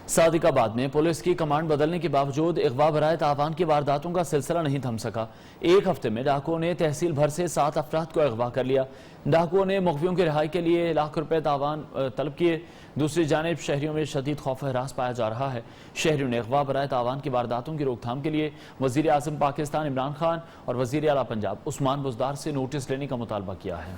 صادق آباد میں پولیس کی کمانڈ بدلنے کے باوجود اغوا برائے تاوان کی وارداتوں کا سلسلہ نہیں تھم سکا۔ ایک ہفتے میں ڈاکوؤں نے تحصیل بھر سے 7 افراد کو اغوا کر لیا۔ ڈاکوؤں نے مغویوں کی رہائی کے لیے لاکھ روپے تاوان طلب کیے۔ دوسری جانب شہریوں میں شدید خوف و ہراس پایا جا رہا ہے۔ شہریوں نے اغوا برائے تاوان کی وارداتوں کی روک تھام کے لیے وزیر اعظم پاکستان عمران خان اور وزیر اعلیٰ پنجاب عثمان بزدار سے نوٹس لینے کا مطالبہ کیا ہے۔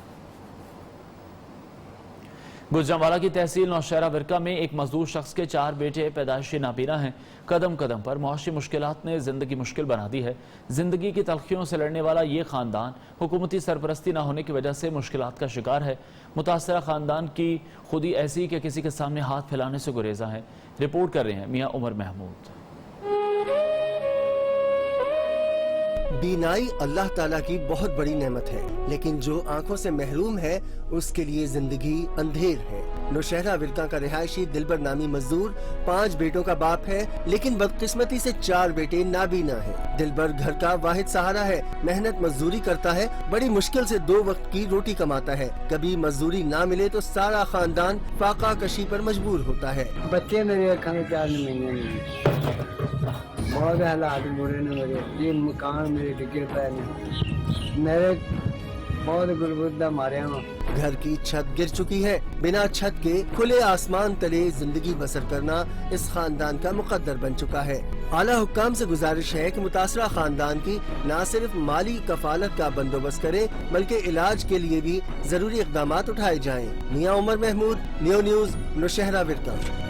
گوجرانوالہ کی تحصیل نوشہرہ ورکہ میں ایک مزدور شخص کے 4 بیٹے پیدائشی نابینا ہیں۔ قدم قدم پر معاشی مشکلات نے زندگی مشکل بنا دی ہے۔ زندگی کی تلخیوں سے لڑنے والا یہ خاندان حکومتی سرپرستی نہ ہونے کی وجہ سے مشکلات کا شکار ہے۔ متاثرہ خاندان کی خودی ایسی کہ کسی کے سامنے ہاتھ پھیلانے سے گریزاں ہے۔ رپورٹ کر رہے ہیں میاں عمر محمود۔ بینائی اللہ تعالیٰ کی بہت بڑی نعمت ہے، لیکن جو آنکھوں سے محروم ہے اس کے لیے زندگی اندھیر ہے۔ نوشہرہ ورکہ کا رہائشی دلبر نامی مزدور 5 بیٹوں کا باپ ہے، لیکن بدقسمتی سے 4 بیٹے نابینا ہیں۔ دلبر گھر کا واحد سہارا ہے، محنت مزدوری کرتا ہے، بڑی مشکل سے 2 وقت کی روٹی کماتا ہے۔ کبھی مزدوری نہ ملے تو سارا خاندان فاقہ کشی پر مجبور ہوتا ہے۔ بچے میرے 4 مہینے میں بہت حالات برے نے، میرے یہ مکان میرے ڈگے پے نے، میرے بہت گربدہ مارے ہوں۔ گھر کی چھت گر چکی ہے، بنا چھت کے کھلے آسمان تلے زندگی بسر کرنا اس خاندان کا مقدر بن چکا ہے۔ اعلیٰ حکام سے گزارش ہے کہ متاثرہ خاندان کی نہ صرف مالی کفالت کا بندوبست کرے بلکہ علاج کے لیے بھی ضروری اقدامات اٹھائے جائیں۔ میاں عمر محمود، نیو نیوز، نوشہرہ ورکہ۔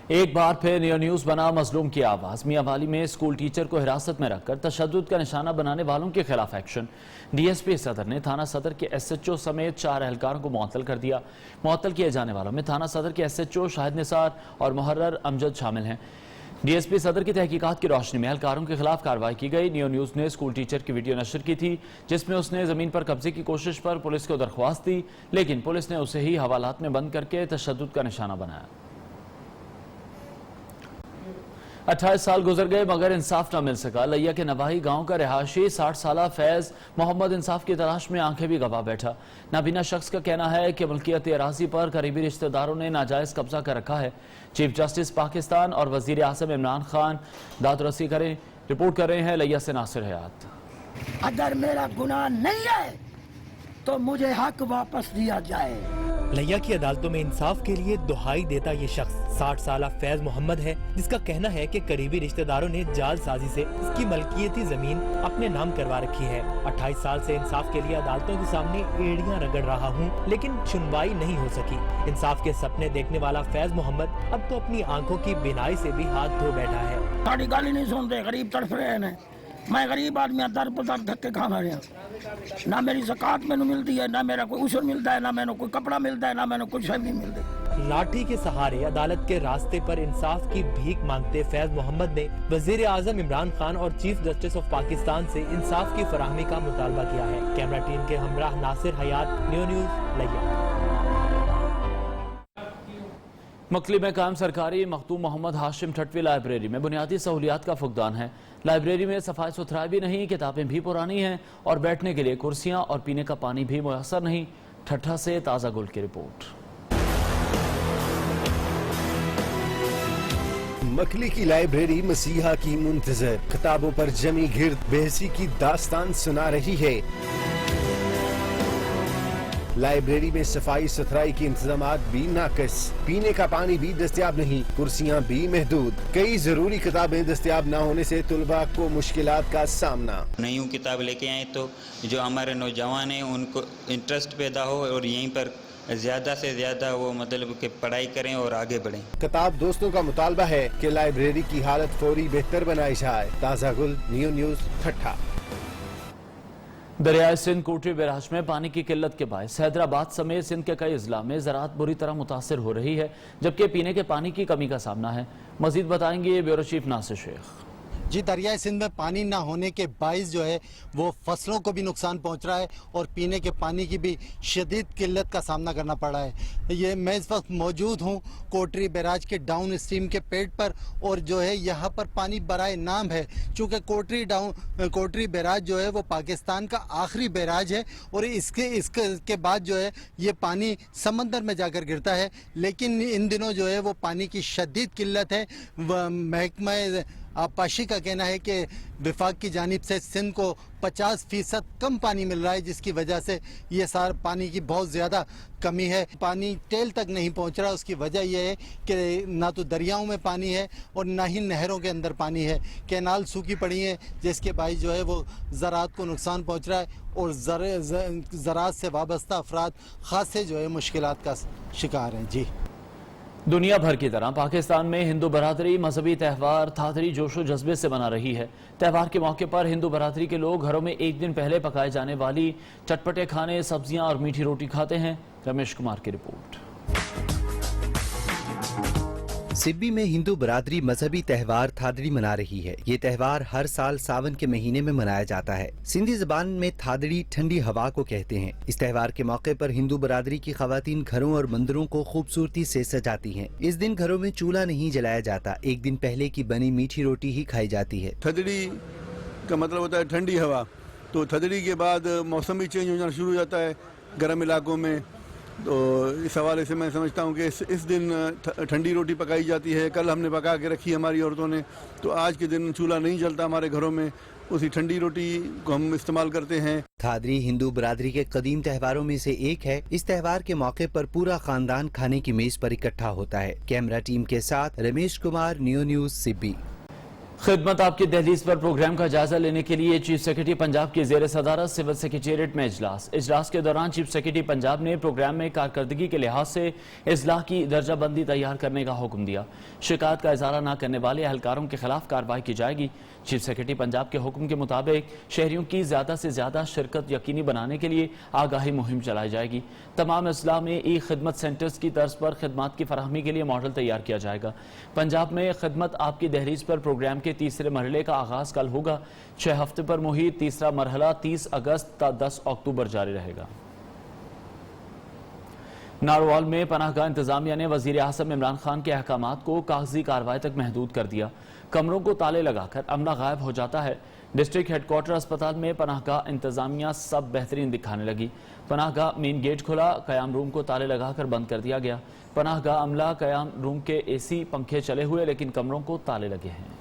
ایک بار پھر نیو نیوز بنا مظلوم کی آواز۔ میاں والی میں اسکول ٹیچر کو حراست میں رکھ کر تشدد کا نشانہ بنانے والوں کے خلاف ایکشن۔ ڈی ایس پی صدر نے تھانہ صدر کے ایس ایچ او سمیت 4 اہلکاروں کو معطل کر دیا۔ معطل کیے جانے والوں میں تھانہ صدر کے ایس ایچ او شاہد نثار اور محرر امجد شامل ہیں۔ ڈی ایس پی صدر کی تحقیقات کی روشنی میں اہلکاروں کے خلاف کارروائی کی گئی۔ نیو نیوز نے اسکول ٹیچر کی ویڈیو نشر کی تھی جس میں اس نے زمین پر قبضے کی کوشش پر پولیس کو درخواست دی، لیکن پولیس نے اسے ہی حوالات میں بند کر کے تشدد کا نشانہ بنایا۔ 28 سال گزر گئے مگر انصاف نہ مل سکا۔ لیا کے نواحی گاؤں کا رہائشی 60 سالہ فیض محمد انصاف کی تلاش میں آنکھیں بھی گوا بیٹھا۔ نابینا شخص کا کہنا ہے کہ ملکیت اراضی پر قریبی رشتہ داروں نے ناجائز قبضہ کر رکھا ہے۔ چیف جسٹس پاکستان اور وزیر اعظم عمران خان داد رسی کریں۔ رپورٹ کر رہے ہیں لیا سے ناصر حیات۔ اگر میرا گناہ نہیں ہے تو مجھے حق واپس دیا جائے۔ لیا کی عدالتوں میں انصاف کے لیے دہائی دیتا یہ شخص 60 سالہ فیض محمد ہے، جس کا کہنا ہے کہ قریبی رشتہ داروں نے جعل سازی سے اس کی ملکیتی زمین اپنے نام کروا رکھی ہے۔ 28 سال سے انصاف کے لیے عدالتوں کے سامنے ایڑیاں رگڑ رہا ہوں لیکن سنوائی نہیں ہو سکی۔ انصاف کے سپنے دیکھنے والا فیض محمد اب تو اپنی آنکھوں کی بینائی سے بھی ہاتھ دھو بیٹھا ہے۔ ساڑی گالی نہیں سنتے، غریب تڑف رہے ہیں۔ میں غریب آدمی در پر در دھکے کھا رہے ہیں۔ نہ میری زکات میں ملتی ہے، نہ میرا کوئی عشر ملتا ہے، نہ میں نے کوئی کپڑا ملتا ہے، نہ میں نے کوئی شے نہیں ملتی۔ لاٹھی کے سہارے عدالت کے راستے پر انصاف کی بھیک مانگتے فیض محمد نے وزیر اعظم عمران خان اور چیف جسٹس آف پاکستان سے انصاف کی فراہمی کا مطالبہ کیا ہے۔ کیمرہ ٹیم کے ہمراہ ناصر حیات، نیو نیوز، لیا۔ مکلی میں قائم سرکاری مختوم محمد ہاشم ٹھٹوی لائبریری میں بنیادی سہولیات کا فقدان ہے۔ لائبریری میں صفائی ستھرائی بھی نہیں، کتابیں بھی پرانی ہیں اور بیٹھنے کے لیے کرسیاں اور پینے کا پانی بھی میسر نہیں۔ ٹھٹھا سے تازہ گل کی رپورٹ۔ مکلی کی لائبریری مسیحا کی منتظر کتابوں پر جمی گرد بحثی کی داستان سنا رہی ہے۔ لائبریری میں صفائی ستھرائی کے انتظامات بھی ناقص، پینے کا پانی بھی دستیاب نہیں، کرسیاں بھی محدود، کئی ضروری کتابیں دستیاب نہ ہونے سے طلباء کو مشکلات کا سامنا۔ نیو کتاب لے کے آئیں تو جو ہمارے نوجوان ہیں ان کو انٹرسٹ پیدا ہو اور یہیں پر زیادہ سے زیادہ وہ مطلب کہ پڑھائی کریں اور آگے بڑھیں۔ کتاب دوستوں کا مطالبہ ہے کہ لائبریری کی حالت فوری بہتر بنائی جائے۔ تازہ گل، نیو نیوز، ٹھٹھا۔ دریائے سندھ کوٹری بیراج میں پانی کی قلت کے باعث حیدرآباد سمیت سندھ کے کئی اضلاع میں زراعت بری طرح متاثر ہو رہی ہے، جبکہ پینے کے پانی کی کمی کا سامنا ہے۔ مزید بتائیں گے بیورو چیف ناصر شیخ۔ जी दरियाई सिंध में पानी ना होने के बाइस जो है वो फसलों को भी नुकसान पहुंच रहा है और पीने के पानी की भी शदीद किल्लत का सामना करना पड़ रहा है। ये मैं इस वक्त मौजूद हूं कोटरी बैराज के डाउन स्ट्रीम के पेड़ पर और जो है यहाँ पर पानी बराए नाम है, चूँकि कोटरी बैराज जो है वो पाकिस्तान का आखिरी बैराज है और इसके बाद जो है ये पानी समंदर में जाकर गिरता है। लेकिन इन दिनों जो है वो पानी की शदीद किल्लत है। महकमा आबपाशी का कहना है कि विफाक की जानिब से सिंध को 50% कम पानी मिल रहा है, जिसकी वजह से ये सारा पानी की बहुत ज़्यादा कमी है। पानी टेल तक नहीं पहुंच रहा। उसकी वजह यह है कि ना तो दरियाओं में पानी है और ना ही नहरों के अंदर पानी है। कैनाल सूखी पड़ी हैं जिसके बाइस जो है वो ज़राअत को नुकसान पहुंच रहा है और ज़राअत से वाबस्ता अफराद खासे जो है मुश्किलात का शिकार हैं। जी दुनिया भर की तरह पाकिस्तान में हिंदू बरादरी मजहबी त्यौहार थादरी जोशो जज्बे से मना रही है। त्यौहार के मौके पर हिंदू बरादरी के लोग घरों में एक दिन पहले पकाए जाने वाली चटपटे खाने, सब्जियां और मीठी रोटी खाते हैं। रमेश कुमार की रिपोर्ट। सिब्बी में हिंदू बरादरी मजहबी त्यौहार थादड़ी मना रही है। ये त्यौहार हर साल सावन के महीने में मनाया जाता है। सिंधी ज़बान में थादड़ी ठंडी हवा को कहते हैं। इस त्यौहार के मौके पर हिंदू बरादरी की खवातीन घरों और मंदिरों को खूबसूरती से सजाती हैं। इस दिन घरों में चूल्हा नहीं जलाया जाता, एक दिन पहले की बनी मीठी रोटी ही खाई जाती है। थदड़ी का मतलब होता है ठंडी हवा, तो थदड़ी के बाद मौसम भी चेंज होना शुरू हो जाता है गर्म इलाकों में। तो इस हवाले से मैं समझता हूँ कि इस दिन ठंडी रोटी पकाई जाती है। कल हमने पका के रखी हमारी औरतों ने, तो आज के दिन चूल्हा नहीं जलता हमारे घरों में, उसी ठंडी रोटी को हम इस्तेमाल करते हैं। थादरी हिंदू बरादरी के कदीम त्यौहारों में से एक है। इस त्यौहार के मौके पर पूरा खानदान खाने की मेज पर इकट्ठा होता है। कैमरा टीम के साथ रमेश कुमार, न्यू न्यूज सिब्बी। खिदमत आपकी दहलीज पर प्रोग्राम का जायजा लेने के लिए चीफ सेक्रेटरी पंजाब की जेर सदारत सिविल सेक्रेटेरिएट में इजलास के दौरान चीफ सेक्रेटरी पंजाब ने प्रोग्राम में कारकर्दगी के लिहाज से इस्लाह की दर्जाबंदी तैयार करने का हुक्म दिया। शिकायत का इजारा न करने वाले एहलकारों के खिलाफ कार्रवाई की जाएगी। चीफ सेक्रेटरी पंजाब के हुक्म के मुताबिक शहरियों की ज्यादा से ज्यादा शिरकत यकीनी बनाने के लिए आगाही मुहिम चलाई जाएगी। तमाम अजला में ई खिदमत सेंटर्स की तर्ज पर खिदमत की फराहमी के लिए मॉडल तैयार किया जाएगा। पंजाब में खिदमत आपकी दहलीज पर प्रोग्राम के तीसरे मरहले का आगाज कल होगा। 6 हफ्ते पर मुहित तीसरा मरहला 30 अगस्त ता 10 अक्टूबर जारी रहेगा। नारोवाल में पनाहगाह इंतजामिया ने वजीर आज़म इमरान खान के अहकामात को कागजी कार्रवाई तक महदूद कर दिया। कमरों को ताले लगाकर अमला गायब हो जाता है। डिस्ट्रिक्ट हेडक्वार्टर अस्पताल में पनाहगाह इंतजामिया सब बेहतरीन दिखाने लगी। पनाहगाह मेन गेट खुला, कयाम रूम को ताले लगाकर बंद कर दिया गया। पनाहगाह अमला कयाम रूम के AC पंखे चले हुए, लेकिन कमरों को ताले लगे हैं।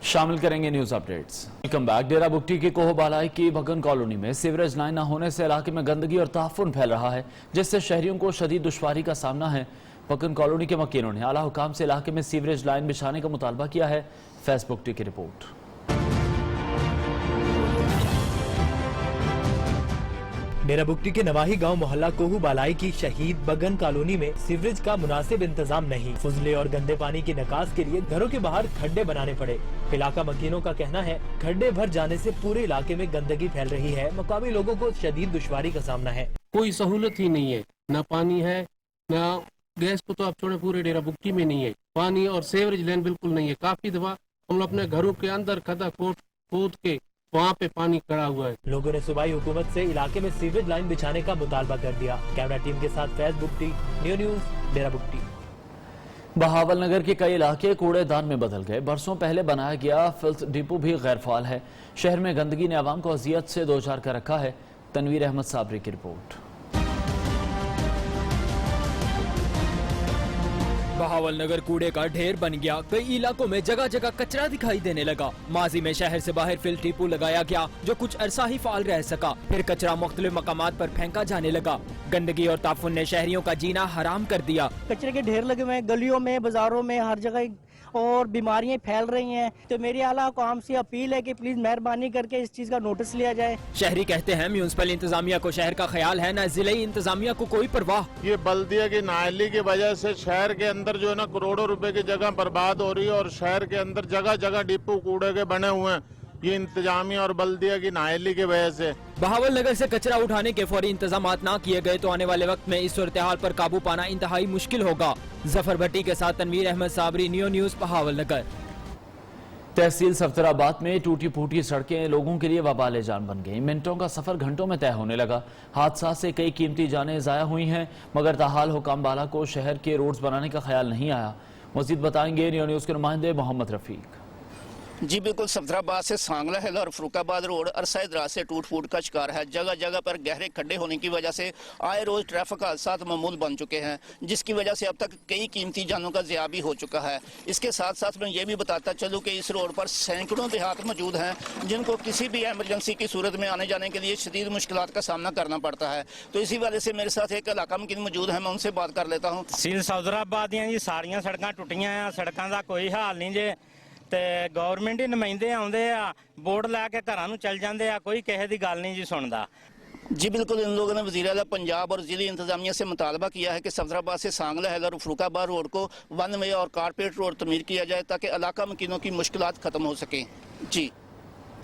शामिल करेंगे news updates. Welcome back. Dera Bugti की कोहबालाई की भगन कॉलोनी में सीवरेज लाइन न होने से इलाके में गंदगी और ताफुन फैल रहा है, जिससे शहरियों को शदीद दुश्वारी का सामना है। भगन कॉलोनी के मकीनों ने आला हुकाम से इलाके में सीवरेज लाइन बिछाने का मुतालबा किया है। फैज बुगटी की रिपोर्ट। डेरा बुगटी के नवाही गांव मोहल्ला कोहू बालाई की शहीद बगन कॉलोनी में सीवरेज का मुनासिब इंतजाम नहीं। फुजले और गंदे पानी की निकास के लिए घरों के बाहर खड्डे बनाने पड़े। इलाका मकीनों का कहना है खड्डे भर जाने से पूरे इलाके में गंदगी फैल रही है। मकामी लोगों को शदीद दुश्वारी का सामना है। कोई सहूलत ही नहीं है, न पानी है न गैस को तो आप छोड़े, पूरे डेरा बुगटी में नहीं है पानी और सीवरेज लाइन बिल्कुल नहीं है। काफी दफा हम अपने घरों के अंदर खदा खोद के वहाँ पे पानी खड़ा हुआ है। लोगों ने सूबाई हुकूमत से इलाके में सीवरेज लाइन बिछाने का मुतालबा कर दिया। कैमरा टीम के साथ फैज बुगटी, न्यू न्यूज, डेरा बुगटी। बहावल नगर के कई इलाके कूड़ेदान में बदल गए। बरसों पहले बनाया गया फिल्थ डिपो भी गैर फाल है। शहर में गंदगी ने आवाम को अजियत से दो चार कर रखा है। तनवीर अहमद साबरी की रिपोर्ट। बहावल नगर कूड़े का ढेर बन गया। कई इलाकों में जगह जगह कचरा दिखाई देने लगा। माजी में शहर से बाहर फिल्थ डिपो लगाया गया, जो कुछ अरसा ही फाल रह सका। फिर कचरा मुख्तलिफ मकामात पर फेंका जाने लगा। गंदगी और ताफुन ने शहरियों का जीना हराम कर दिया। कचरे के ढेर लगे हुए हैं गलियों में, बाजारों में, हर जगह, और बीमारियां फैल रही हैं। तो मेरी आला हुकाम से अपील है कि प्लीज मेहरबानी करके इस चीज का नोटिस लिया जाए। शहरी कहते हैं म्यूनिसिपल इंतजामिया को शहर का ख्याल है, न जिले इंतजामिया को कोई परवाह। ये बल्दिया की नाअहली की वजह से शहर के अंदर जो है ना करोड़ों रुपए की जगह बर्बाद हो रही है और शहर के अंदर जगह जगह डिपो कूड़े के बने हुए हैं। ये इंतजामिया और बल्दिया की नाअहली की वजह से। बहावल नगर से कचरा उठाने के फौरी इंतजाम ना किए गए तो आने वाले वक्त में इस सूरत हाल पर काबू पाना इंतहाई मुश्किल होगा। जफर भट्टी के साथ तनवीर अहमद साबरी, नियो न्यूज़, बहावल नगर। तहसील सफदराबाद में टूटी फूटी सड़कें लोगों के लिए वबाल जान बन गई। मिनटों का सफर घंटों में तय होने लगा। हादसा से कई कीमती जानें ज़ाया हुई हैं, मगर ताहाल हुकाम बाला को शहर के रोड्स बनाने का ख्याल नहीं आया। मज़ीद बताएंगे नियो न्यूज़ के नुमाइंदे मोहम्मद रफीक। जी बिल्कुल, सफदराबाद से सांगला हिल और फरुखाबाद रोड अरसा दराज से टूट फूट का शिकार है। जगह जगह पर गहरे खड्डे होने की वजह से आए रोज ट्रैफिक हादसात मामूल बन चुके हैं, जिसकी वजह से अब तक कई कीमती जानों का ज़िया भी हो चुका है। इसके साथ साथ मैं ये भी बताता चलूँ कि इस रोड पर सैकड़ों देहात मौजूद हैं जिनको किसी भी एमरजेंसी की सूरत में आने जाने के लिए शदीद मुश्किलात का सामना करना पड़ता है। तो इसी वजह से मेरे साथ एक इलाका मुकीन मौजूद है, मैं उनसे बात कर लेता हूँ। तहसील सफदराबाद ਦੀਆਂ ਜੀ ਸਾਰੀਆਂ ਸੜਕਾਂ ਟੁੱਟੀਆਂ ਆ, ਸੜਕਾਂ ਦਾ ਕੋਈ ਹਾਲ ਨਹੀਂ ਜੇ ਤੇ ਗਵਰਨਮੈਂਟ ਦੇ ਨੁਮਾਇੰਦੇ ਆਉਂਦੇ ਆ, ਬੋਰਡ ਲਾ ਕੇ ਘਰਾਂ ਨੂੰ ਚੱਲ ਜਾਂਦੇ ਆ, ਕੋਈ ਕਿਸੇ ਦੀ ਗੱਲ ਨਹੀਂ ਜੀ ਸੁਣਦਾ। जी बिल्कुल, इन लोगों ने वज़ीर आला पंजाब और ज़िली इंतजामिया से मुतालबा किया है कि सफदराबाद से सांगला हिल और फरुखाबाद रोड को वन वे और कारपेट रोड तमीर किया जाए ताकि इलाका मकीनों की मुश्किलात खत्म हो सकें। जी,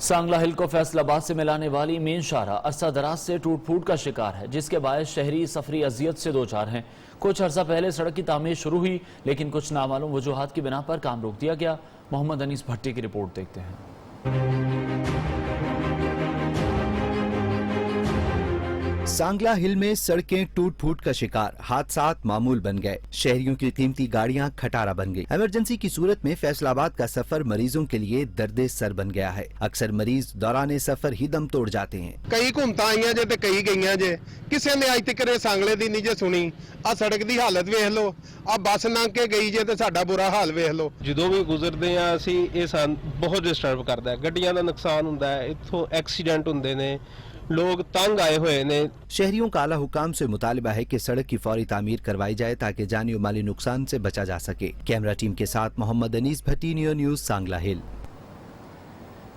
सांगला हिल को फैसलाबाद से मिलाने वाली मेन शाहरा अरसा दराज से टूट फूट का शिकार है, जिसके बायस शहरी सफरी अजियत से दो चार हैं। कुछ अर्सा पहले सड़क की तामीर शुरू हुई, लेकिन कुछ नामालूम वजूहात की बिना पर काम रोक दिया गया। मोहम्मद अनीस भट्टी की रिपोर्ट देखते हैं। सांगला हिल में सड़कें टूट फूट का शिकार, हादसात मामूल बन गए। शहरियों की कीमती गाड़ियां खटारा बन गई। इमरजेंसी की सूरत में फैसलाबाद का सफर मरीजों के लिए दर्दे सर बन गया है। अक्सर मरीज दौरान सफर ही दम तोड़ जाते हैं। कई घुमता आईਆਂ ਜੇ ਤੇ ਕਈ ਗਈਆਂ ਜੇ, ਕਿਸੇ ਨੇ ਅੱਜ ਤੱਕ सांगले ਦੀ ਨਹੀਂ ਜੇ ਸੁਣੀ। ਆ ਸੜਕ ਦੀ ਹਾਲਤ ਵੇਖ ਲਓ, ਆ ਬੱਸ ਲੰਘ ਕੇ ਗਈ ਜੇ ਤੇ ਸਾਡਾ ਬੁਰਾ ਹਾਲ ਵੇਖ ਲਓ। ਜਦੋਂ ਵੀ ਗੁਜ਼ਰਦੇ ਆ ਅਸੀਂ ਇਹ ਸਾਨੂੰ ਬਹੁਤ ਡਿਸਟਰਬ ਕਰਦਾ ਹੈ। ਗੱਡੀਆਂ ਦਾ ਨੁਕਸਾਨ ਹੁੰਦਾ ਹੈ, ਇੱਥੋਂ ਐਕਸੀਡੈਂਟ ਹੁੰਦੇ ਨੇ, लोग तंग आए हुए ने। शहरियों का आला हुकाम से मुतालबा है कि सड़क की फौरी तामीर करवाई जाए ताकि जानी और माली नुकसान से बचा जा सके। कैमरा टीम के साथ मोहम्मद अनीस भट्टी, नियो न्यूज़, सांगला हिल।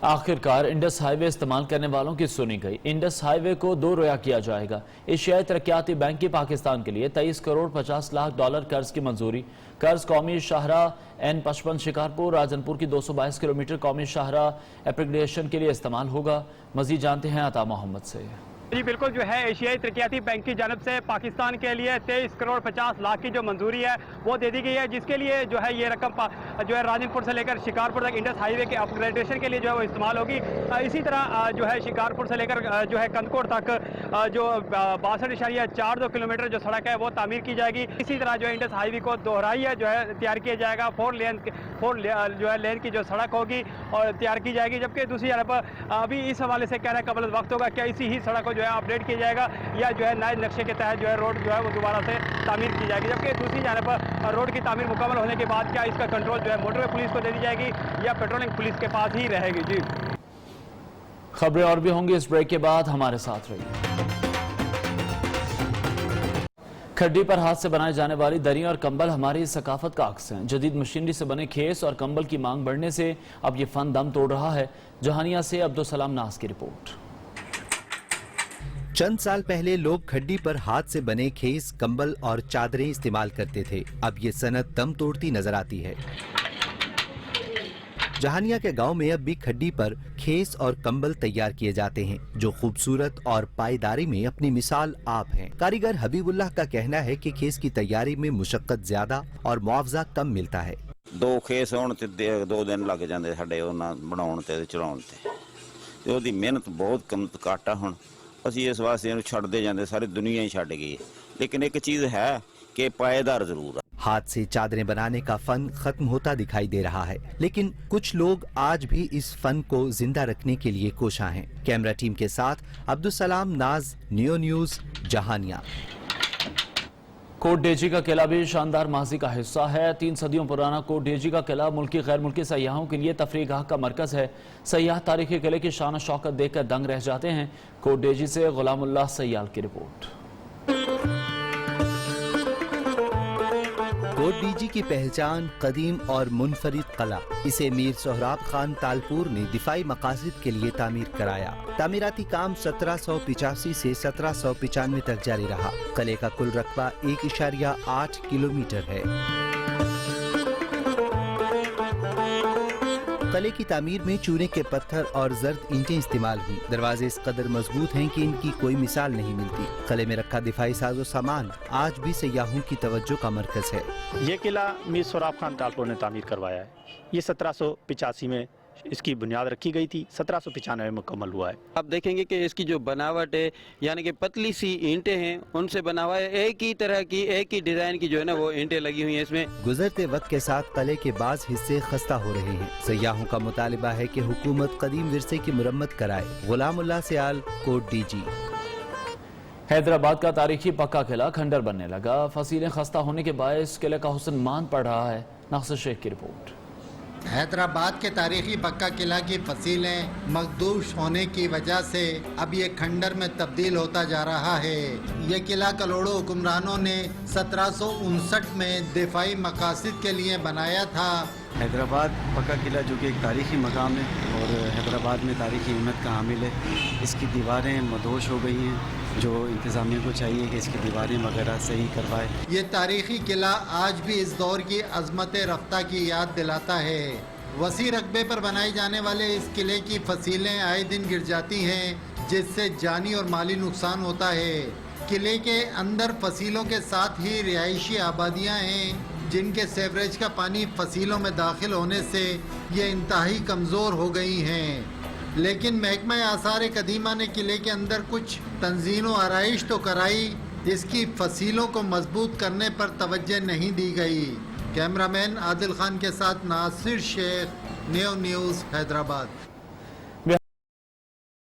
आखिरकार इंडस हाईवे इस्तेमाल करने वालों की सुनी गई। इंडस हाईवे को दो रोया किया जाएगा। एशियाई तरक्याती बैंक की पाकिस्तान के लिए 23 करोड़ 50 लाख डॉलर कर्ज की मंजूरी। कर्ज कौमी शाहरा N55 शिकारपुर राजनपुर की 222 किलोमीटर कौमी शाहरा एप्रिग्रेशन के लिए इस्तेमाल होगा। मजीद जानते हैं अता मोहम्मद से। जी बिल्कुल, जो है एशियाई तरक्याती बैंक की जानब से पाकिस्तान के लिए 23 करोड़ 50 लाख की जो मंजूरी है वो दे दी गई है, जिसके लिए जो है ये रकम जो है राजनपुर से लेकर शिकारपुर तक इंडस हाईवे के अपग्रेडेशन के लिए जो है वो इस्तेमाल होगी। इसी तरह जो है शिकारपुर से लेकर जो है कंदकोट तक जो 62.42 किलोमीटर जो सड़क है वो तामीर की जाएगी। इसी तरह जो है इंडस हाईवे को दोहराई है जो है तैयार किया जाएगा। फोर जो है लेन की जो सड़क होगी और तैयार की जाएगी। जबकि दूसरी तरफ अभी इस हवाले से कहना कबल वक्त होगा क्या इसी ही सड़क को जो है अपडेट किया जाएगा या जो है नए नक्शे के तहत जो है रोड जो है वो दोबारा से तामीर की जाएगी। जबकि दूसरी जानब पर रोड की तामीर मुकम्मल होने के बाद क्या इसका कंट्रोल जो है मोटरवे पुलिस को दे दी जाएगी या पेट्रोलिंग पुलिस के पास ही रहेगी। जी, खबरें और भी होंगी इस ब्रेक के बाद, हमारे साथ रहिए। खड्डी पर हाथ से बनाए जाने वाली दरियां और कंबल हमारी सकाफत का अक्स हैं। जदीद मशीनरी से बने खेस और कंबल की मांग बढ़ने से अब ये फन दम तोड़ रहा है। जहानिया से अब्दुल सलाम नाज की रिपोर्ट। चंद साल पहले लोग खड्डी पर हाथ से बने खेस, कंबल और चादरें इस्तेमाल करते थे। अब ये सनत दम तोड़ती नजर आती है। जहानिया के गांव में अब भी खड्डी पर खेस और कंबल तैयार किए जाते हैं, जो खूबसूरत और पायदारी में अपनी मिसाल आप हैं। कारीगर हबीबुल्लाह का कहना है कि खेस की तैयारी में मुशक्कत ज्यादा और मुआवजा कम मिलता है। दो खेस होने ते 2 दिन लग जाते साडे उन्हां बनाउण ते चलाउण ते ओहदी मेहनत बहुत कम घाटा हुण ਅਸੀਂ ਇਸ ਵਾਸਤੇ ਇਹਨੂੰ ਛੱਡਦੇ ਜਾਂਦੇ, ਸਾਰੀ ਦੁਨੀਆ ही ਛੱਡ गई है। लेकिन एक चीज है कि पायदार जरूर है। हाथ से चादरें बनाने का फन खत्म होता दिखाई दे रहा है, लेकिन कुछ लोग आज भी इस फन को जिंदा रखने के लिए कोशा हैं। कैमरा टीम के साथ अब्दुल सलाम नाज, नियो न्यूज़, जहानिया। कोट डेजी का किला भी शानदार माजी का हिस्सा है। 3 सदियों पुराना कोट डेजी का किला मुल्की गैर मुल्की सयाहों के लिए तफरीगाह का मरकज है। सयाह तारीखी किले की शान शौकत देखकर दंग रह जाते हैं। कोट डेजी से गुलामुल्लाह सयाल की रिपोर्ट। कोट डीजी की पहचान कदीम और मुनफरिद कला। इसे मीर सोहराब खान तालपुर ने दिफाई मकासद के लिए तामीर कराया। तामीराती काम 1785 से 1795 तक जारी रहा। किले का कुल रकबा 1.8 किलोमीटर है। قلعے کی تعمیر میں چونے کے پتھر اور زرد اینٹیں استعمال ہوئی. دروازے اس قدر مضبوط ہیں کہ ان کی کوئی مثال نہیں ملتی. قلعے میں رکھا دفاعی ساز و سامان آج بھی سیاحوں کی توجہ کا مرکز ہے. یہ قلعہ میر سہراب خان ٹالپور نے تعمیر کروایا ہے. یہ 1785 میں اس کی بنیاد رکھی گئی تھی, 1795 میں مکمل ہوا ہے. آپ دیکھیں گے کہ اس کی جو بناوٹ ہے یعنی کہ پتلی سی اینٹیں ہیں ان سے بنا ہوا ہے. ایک ہی طرح کی ایک ہی ڈیزائن کی جو ہے نا وہ اینٹیں لگی ہوئی ہیں اس میں. گزرتے وقت کے ساتھ قلعے کے بعض حصے خستہ ہو رہے ہیں. سیاحوں کا مطالبہ ہے کہ حکومت قدیم ورثے کی مرمت کرائے. غلام اللہ سیال, کوٹ ڈی جی. حیدرآباد کا تاریخی پکا قلعہ کھنڈر بننے لگا. فصیلیں خستہ ہونے کے باعث قلعے کا حسن مان پڑ رہا ہے. ناصر شیخ کی رپورٹ. حیدرآباد کے تاریخی پکا قلعہ کی فصیلیں مخدوش ہونے کی وجہ سے اب یہ کھنڈر میں تبدیل ہوتا جا رہا ہے. یہ قلعہ کروڑوں حکمرانوں نے 1759 میں دفاعی مقاصد کے لیے بنایا تھا. حیدرآباد پکا قلعہ جو کہ ایک تاریخی مقام ہے اور حیدرآباد میں تاریخی اہمیت کا حامل ہے. اس کی دیواریں مدہوش ہو گئی ہیں, جو انتظامیہ کو چاہیے کہ اس کی دیواریں وغیرہ صحیح کروائے. یہ تاریخی قلعہ آج بھی اس دور کی عظمت رفتہ کی یاد دلاتا ہے. وسیع رقبے پر بنائے جانے والے اس قلعے کی فصیلیں آئے دن گر جاتی ہیں, جس سے جانی اور مالی نقصان ہوتا ہے. قلعے کے اندر فصیلوں کے ساتھ ہی رہائشی آبادیاں ہیں جن کے سیوریج کا پانی فصیلوں میں داخل ہونے سے یہ انتہائی کمزور ہو گئی ہیں. لیکن محکمہ آثار قدیمہ نے قلعے کے اندر کچھ تنظیم و آرائش تو کرائی, اس کی فصیلوں کو مضبوط کرنے پر توجہ نہیں دی گئی. کیمرہ مین عادل خان کے ساتھ ناصر شیخ, نیو نیوز, حیدرآباد.